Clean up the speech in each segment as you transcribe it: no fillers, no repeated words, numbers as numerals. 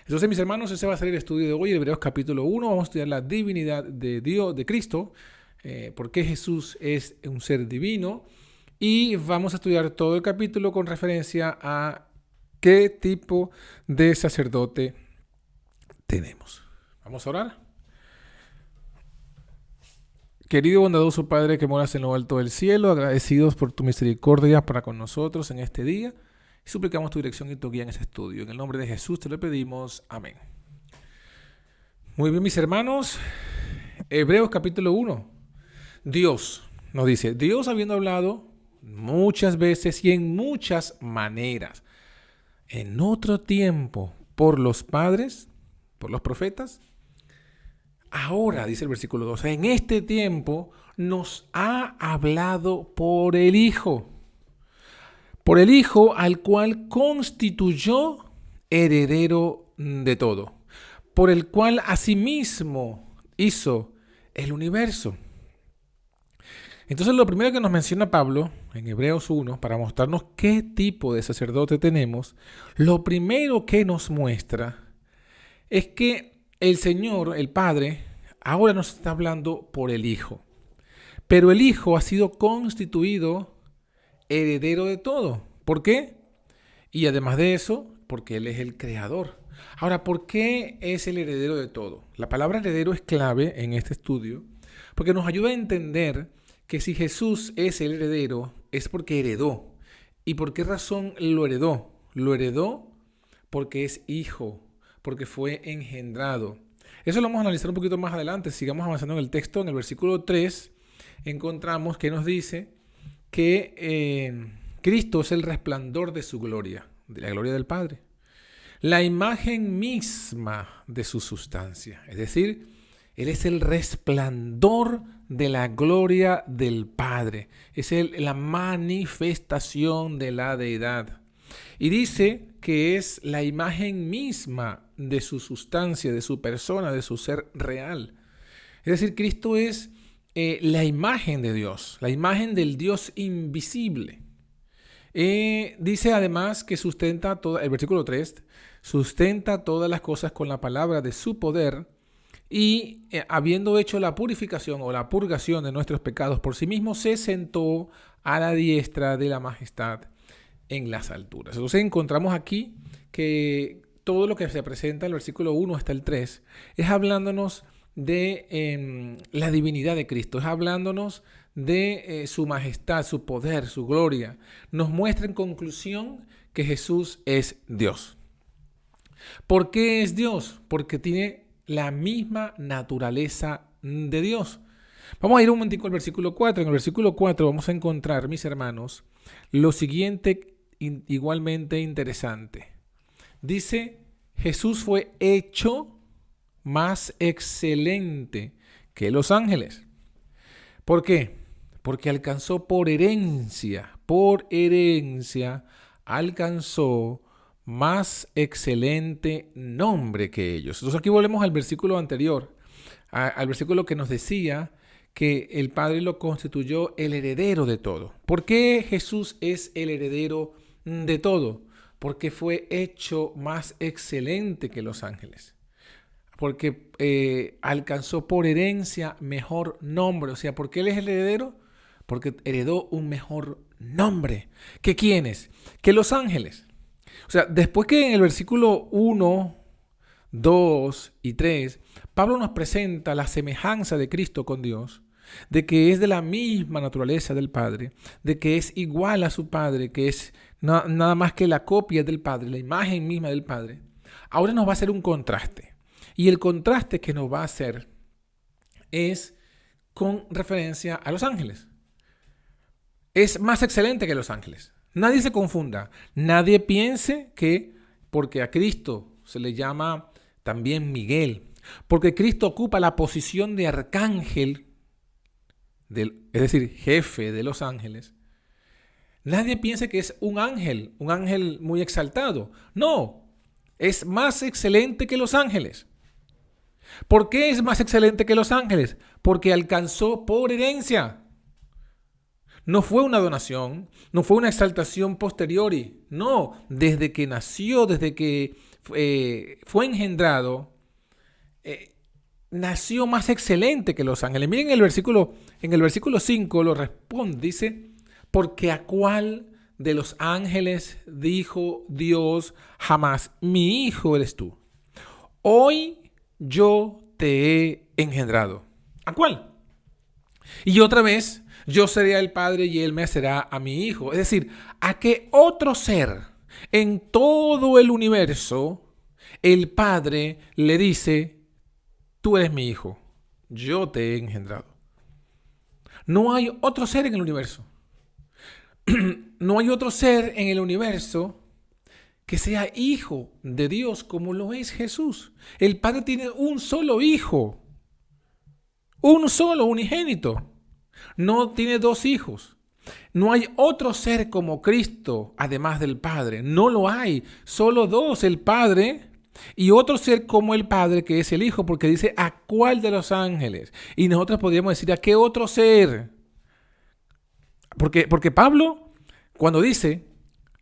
Entonces, mis hermanos, ese va a ser el estudio de hoy, Hebreos capítulo 1. Vamos a estudiar la divinidad de Dios, de Cristo, por qué Jesús es un ser divino. Y vamos a estudiar todo el capítulo con referencia a qué tipo de sacerdote tenemos. Vamos a orar. Querido bondadoso Padre que moras en lo alto del cielo, agradecidos por tu misericordia para con nosotros en este día, y suplicamos tu dirección y tu guía en este estudio. En el nombre de Jesús te lo pedimos. Amén. Muy bien, mis hermanos. Hebreos capítulo 1. Dios nos dice, Dios habiendo hablado muchas veces y en muchas maneras, en otro tiempo, por los padres, por los profetas, ahora, dice el versículo 2, en este tiempo nos ha hablado por el Hijo al cual constituyó heredero de todo, por el cual asimismo hizo el universo. Entonces lo primero que nos menciona Pablo en Hebreos 1, para mostrarnos qué tipo de sacerdote tenemos, lo primero que nos muestra es que el Señor, el Padre, ahora nos está hablando por el Hijo. Pero el Hijo ha sido constituido heredero de todo. ¿Por qué? Y además de eso, porque Él es el creador. Ahora, ¿por qué es el heredero de todo? La palabra heredero es clave en este estudio porque nos ayuda a entender que si Jesús es el heredero, es porque heredó. ¿Y por qué razón lo heredó? Lo heredó porque es hijo, porque fue engendrado. Eso lo vamos a analizar un poquito más adelante. Sigamos avanzando en el texto. En el versículo 3 encontramos que nos dice que Cristo es el resplandor de su gloria, de la gloria del Padre. La imagen misma de su sustancia. Es decir, Él es el resplandor de la gloria del Padre. Es la manifestación de la deidad. Y dice que es la imagen misma de su sustancia, de su persona, de su ser real. Es decir, Cristo es la imagen de Dios, la imagen del Dios invisible. Dice además que sustenta todo, el versículo 3, sustenta todas las cosas con la palabra de su poder y habiendo hecho la purificación o la purgación de nuestros pecados por sí mismo, se sentó a la diestra de la majestad en las alturas. Entonces encontramos aquí que todo lo que se presenta en el versículo 1 hasta el 3 es hablándonos de la divinidad de Cristo, es hablándonos de su majestad, su poder, su gloria. Nos muestra en conclusión que Jesús es Dios. ¿Por qué es Dios? Porque tiene la misma naturaleza de Dios. Vamos a ir un momentico al versículo 4. En el versículo 4 vamos a encontrar, mis hermanos, lo siguiente igualmente interesante. Dice, Jesús fue hecho más excelente que los ángeles. ¿Por qué? Porque alcanzó por herencia, alcanzó más excelente nombre que ellos. Entonces aquí volvemos al versículo anterior, al versículo que nos decía que el Padre lo constituyó el heredero de todo. ¿Por qué Jesús es el heredero de todo? Porque fue hecho más excelente que los ángeles. Porque alcanzó por herencia mejor nombre. O sea, ¿por qué Él es el heredero? Porque heredó un mejor nombre. ¿Que quiénes? Que los ángeles. O sea, después que en el versículo 1, 2 y 3, Pablo nos presenta la semejanza de Cristo con Dios, de que es de la misma naturaleza del Padre, de que es igual a su Padre, que es nada más que la copia del Padre, la imagen misma del Padre. Ahora nos va a hacer un contraste. Y el contraste que nos va a hacer es con referencia a los ángeles. Es más excelente que los ángeles. Nadie se confunda. Nadie piense que porque a Cristo se le llama también Miguel, porque Cristo ocupa la posición de arcángel, es decir, jefe de los ángeles, nadie piense que es un ángel muy exaltado. No, es más excelente que los ángeles. ¿Por qué es más excelente que los ángeles? Porque alcanzó por herencia. No fue una donación, no fue una exaltación posteriori. No, desde que nació, desde que fue engendrado, nació más excelente que los ángeles. Miren en el versículo 5 lo responde, dice, porque a cuál de los ángeles dijo Dios jamás, mi hijo eres tú. Hoy yo te he engendrado. ¿A cuál? Y otra vez, yo seré el padre y él me será a mi hijo. Es decir, ¿a qué otro ser en todo el universo el padre le dice, tú eres mi hijo, yo te he engendrado? No hay otro ser en el universo. No hay otro ser en el universo que sea hijo de Dios como lo es Jesús. El Padre tiene un solo hijo, un solo unigénito. No tiene dos hijos. No hay otro ser como Cristo, además del Padre. No lo hay. Solo dos, el Padre y otro ser como el Padre, que es el Hijo, porque dice, ¿a cuál de los ángeles? Y nosotros podríamos decir, ¿a qué otro ser? Porque Pablo, cuando dice,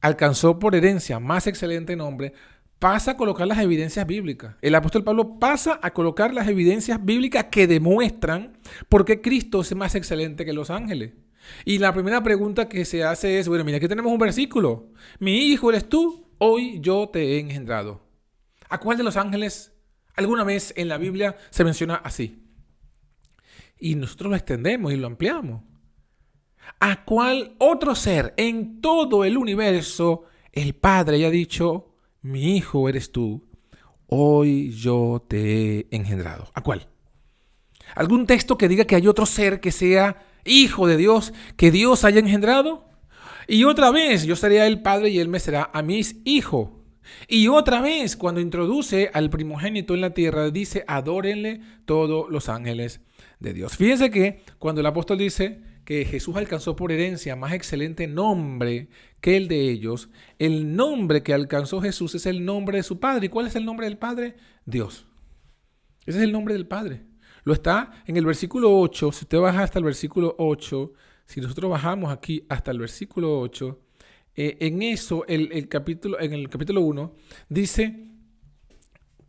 alcanzó por herencia más excelente nombre, pasa a colocar las evidencias bíblicas. El apóstol Pablo pasa a colocar las evidencias bíblicas que demuestran por qué Cristo es más excelente que los ángeles. Y la primera pregunta que se hace es, bueno, mira, aquí tenemos un versículo. Mi hijo eres tú, hoy yo te he engendrado. ¿A cuál de los ángeles alguna vez en la Biblia se menciona así? Y nosotros lo extendemos y lo ampliamos. ¿A cuál otro ser en todo el universo el Padre haya dicho, mi hijo eres tú, hoy yo te he engendrado? ¿A cuál? ¿Algún texto que diga que hay otro ser que sea hijo de Dios, que Dios haya engendrado? Y otra vez, yo seré el Padre y él me será a mi hijo. Y otra vez, cuando introduce al primogénito en la tierra, dice, adórenle todos los ángeles de Dios. Fíjense que cuando el apóstol dice que Jesús alcanzó por herencia más excelente nombre que el de ellos, el nombre que alcanzó Jesús es el nombre de su Padre. ¿Y cuál es el nombre del Padre? Dios. Ese es el nombre del Padre. Lo está en el versículo 8. Si usted baja hasta el versículo 8, si nosotros bajamos aquí hasta el versículo 8, en eso, en el capítulo 1, dice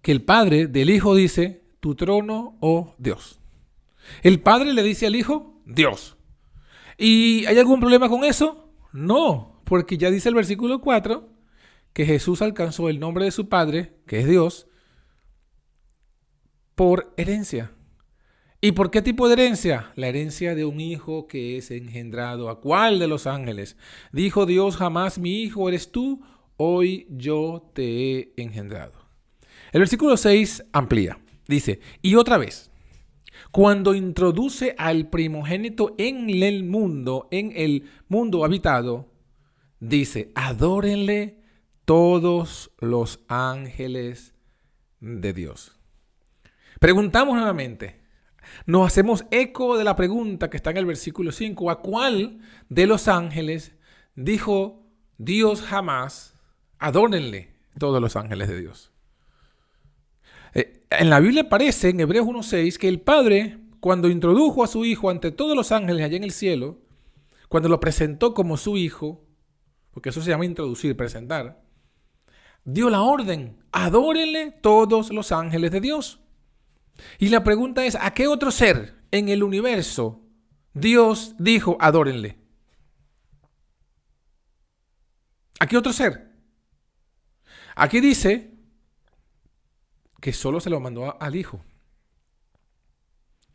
que el Padre del Hijo dice, tu trono, oh Dios. El Padre le dice al Hijo, Dios. ¿Y hay algún problema con eso? No, porque ya dice el versículo 4 que Jesús alcanzó el nombre de su Padre, que es Dios, por herencia. ¿Y por qué tipo de herencia? La herencia de un hijo que es engendrado. ¿A cuál de los ángeles? Dijo Dios jamás, mi hijo eres tú, hoy yo te he engendrado. El versículo 6 amplía. Dice, y otra vez, cuando introduce al primogénito en el mundo habitado, dice, adórenle todos los ángeles de Dios. Preguntamos nuevamente, nos hacemos eco de la pregunta que está en el versículo 5, ¿a cuál de los ángeles dijo Dios jamás, adórenle todos los ángeles de Dios? En la Biblia aparece en Hebreos 1:6 que el Padre, cuando introdujo a su Hijo ante todos los ángeles allá en el cielo, cuando lo presentó como su Hijo, porque eso se llama introducir, presentar, dio la orden, adórenle todos los ángeles de Dios. Y la pregunta es, ¿a qué otro ser en el universo Dios dijo, adórenle? ¿A qué otro ser? Aquí dice que solo se lo mandó al Hijo.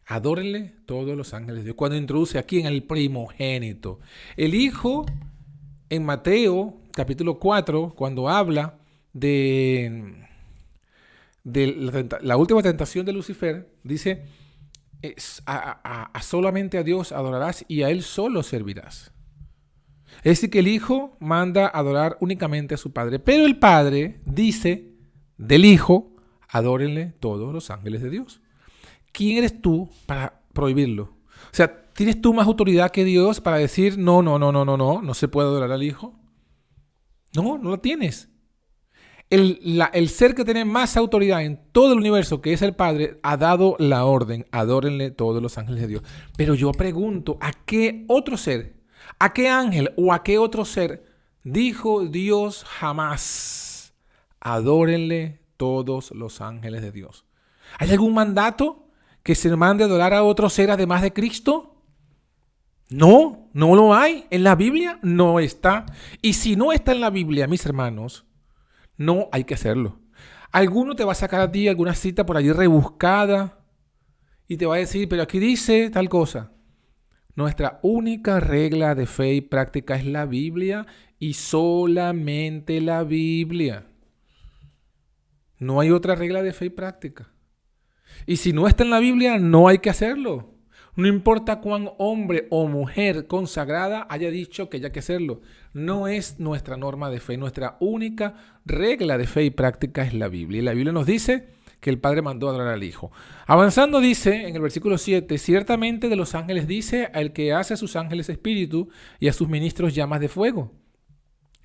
Adórenle todos los ángeles de Dios. Cuando introduce aquí en el primogénito. El Hijo, en Mateo capítulo 4, cuando habla de la última tentación de Lucifer, dice, solamente a Dios adorarás y a Él solo servirás. Es decir, que el Hijo manda adorar únicamente a su Padre, pero el Padre dice del Hijo, adórenle todos los ángeles de Dios. ¿Quién eres tú para prohibirlo? O sea, ¿tienes tú más autoridad que Dios para decir no se puede adorar al Hijo? No la tienes. El ser que tiene más autoridad en todo el universo, que es el Padre, ha dado la orden, adórenle todos los ángeles de Dios. Pero yo pregunto, ¿a qué otro ser, a qué ángel o a qué otro ser dijo Dios jamás, Adórenle todos los ángeles de Dios. ¿Hay algún mandato que se mande a adorar a otro ser además de Cristo? No, no lo hay. En la Biblia no está. Y si no está en la Biblia, mis hermanos, no hay que hacerlo. Alguno te va a sacar a ti alguna cita por allí rebuscada y te va a decir, pero aquí dice tal cosa. Nuestra única regla de fe y práctica es la Biblia y solamente la Biblia. No hay otra regla de fe y práctica. Y si no está en la Biblia, no hay que hacerlo. No importa cuán hombre o mujer consagrada haya dicho que haya que hacerlo. No es nuestra norma de fe. Nuestra única regla de fe y práctica es la Biblia. Y la Biblia nos dice que el Padre mandó a adorar al Hijo. Avanzando dice en el versículo 7, ciertamente de los ángeles dice al que hace a sus ángeles espíritu y a sus ministros llamas de fuego.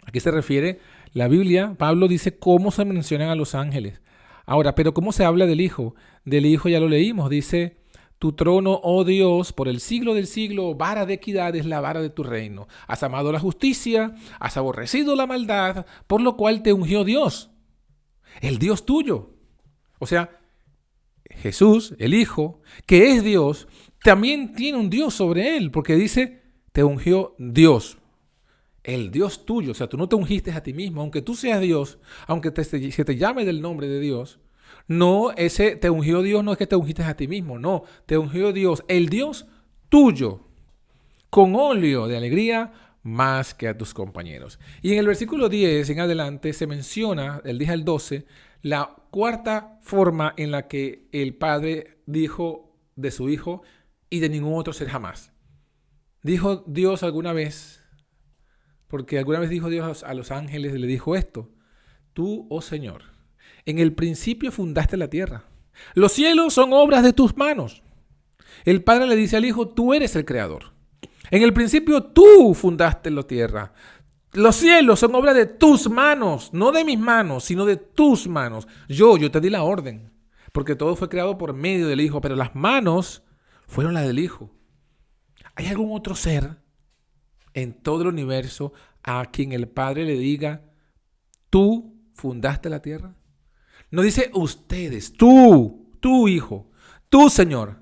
¿A qué se refiere? La Biblia, Pablo dice cómo se mencionan a los ángeles. Ahora, ¿pero cómo se habla del Hijo? Del Hijo ya lo leímos, dice, tu trono, oh Dios, por el siglo del siglo, vara de equidad es la vara de tu reino. Has amado la justicia, has aborrecido la maldad, por lo cual te ungió Dios, el Dios tuyo. O sea, Jesús, el Hijo, que es Dios, también tiene un Dios sobre él, porque dice, te ungió Dios, el Dios tuyo. O sea, tú no te ungiste a ti mismo, aunque tú seas Dios, aunque se te llame del nombre de Dios. No, ese te ungió Dios no es que te ungiste a ti mismo, no, te ungió Dios, el Dios tuyo, con óleo de alegría más que a tus compañeros. Y en el versículo 10 en adelante se menciona, del 10 al 12, la cuarta forma en la que el Padre dijo de su Hijo y de ningún otro ser jamás. Dijo Dios alguna vez, porque alguna vez dijo Dios a los ángeles, le dijo esto, tú, oh Señor, en el principio fundaste la tierra. Los cielos son obras de tus manos. El Padre le dice al Hijo, tú eres el Creador. En el principio tú fundaste la tierra. Los cielos son obra de tus manos, no de mis manos, sino de tus manos. Yo te di la orden, porque todo fue creado por medio del Hijo, pero las manos fueron las del Hijo. ¿Hay algún otro ser en todo el universo a quien el Padre le diga, tú fundaste la tierra? No dice ustedes, tú Hijo, tú Señor.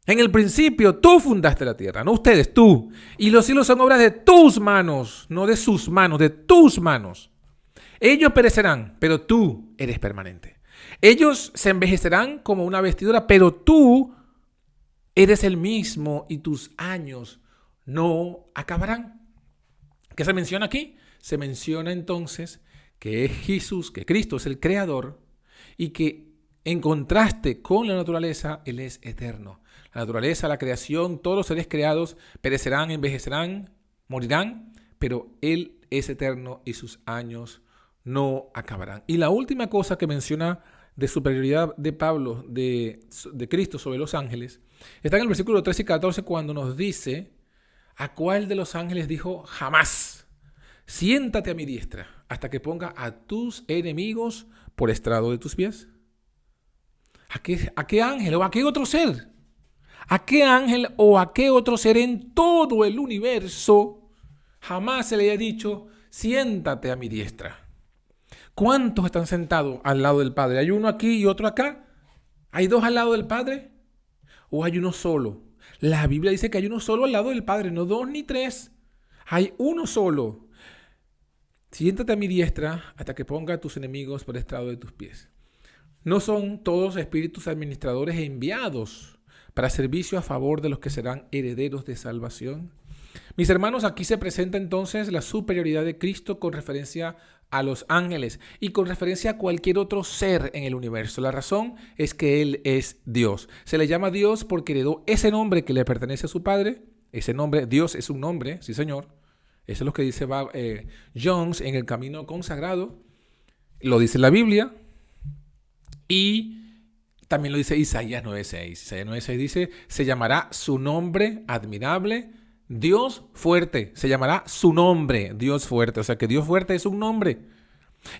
En el principio tú fundaste la tierra, no ustedes, tú. Y los cielos son obras de tus manos, no de sus manos, de tus manos. Ellos perecerán, pero tú eres permanente. Ellos se envejecerán como una vestidura, pero tú eres el mismo y tus años no acabarán. ¿Qué se menciona aquí? Se menciona entonces que es Jesús, que Cristo es el Creador y que en contraste con la naturaleza, Él es eterno. La naturaleza, la creación, todos los seres creados perecerán, envejecerán, morirán, pero Él es eterno y sus años no acabarán. Y la última cosa que menciona de superioridad de Pablo, de Cristo sobre los ángeles, está en el versículo 13 y 14 cuando nos dice, ¿a cuál de los ángeles dijo jamás? Siéntate a mi diestra hasta que ponga a tus enemigos por estrado de tus pies. ¿A qué ángel o a qué otro ser? ¿A qué ángel o a qué otro ser en todo el universo jamás se le haya dicho, siéntate a mi diestra? ¿Cuántos están sentados al lado del Padre? ¿Hay uno aquí y otro acá? ¿Hay dos al lado del Padre? ¿O hay uno solo? La Biblia dice que hay uno solo al lado del Padre, no dos ni tres. Hay uno solo. Siéntate a mi diestra hasta que ponga a tus enemigos por estrado de tus pies. No son todos espíritus administradores e enviados para servicio a favor de los que serán herederos de salvación. Mis hermanos, aquí se presenta entonces la superioridad de Cristo con referencia a los ángeles y con referencia a cualquier otro ser en el universo. La razón es que Él es Dios. Se le llama Dios porque heredó ese nombre que le pertenece a su Padre. Ese nombre, Dios es un nombre, sí señor. Eso es lo que dice Jones en el Camino Consagrado. Lo dice la Biblia. Y también lo dice Isaías 9:6. Isaías 9:6 dice, se llamará su nombre admirable, Dios fuerte. Se llamará su nombre, Dios fuerte. O sea que Dios fuerte es un nombre.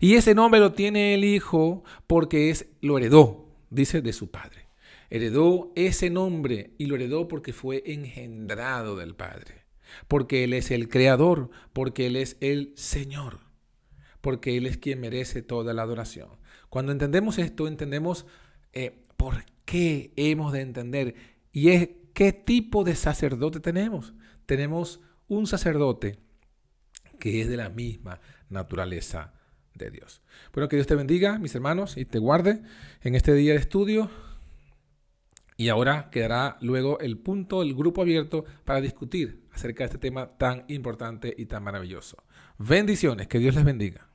Y ese nombre lo tiene el Hijo porque lo heredó, dice, de su Padre. Heredó ese nombre y lo heredó porque fue engendrado del Padre. Porque Él es el Creador, porque Él es el Señor. porque Él es quien merece toda la adoración. Cuando entendemos esto, entendemos por qué hemos de entender y es qué tipo de sacerdote tenemos. Tenemos un sacerdote que es de la misma naturaleza de Dios. Bueno, que Dios te bendiga, mis hermanos, y te guarde en este día de estudio. Y ahora quedará luego el grupo abierto para discutir acerca de este tema tan importante y tan maravilloso. Bendiciones, que Dios les bendiga.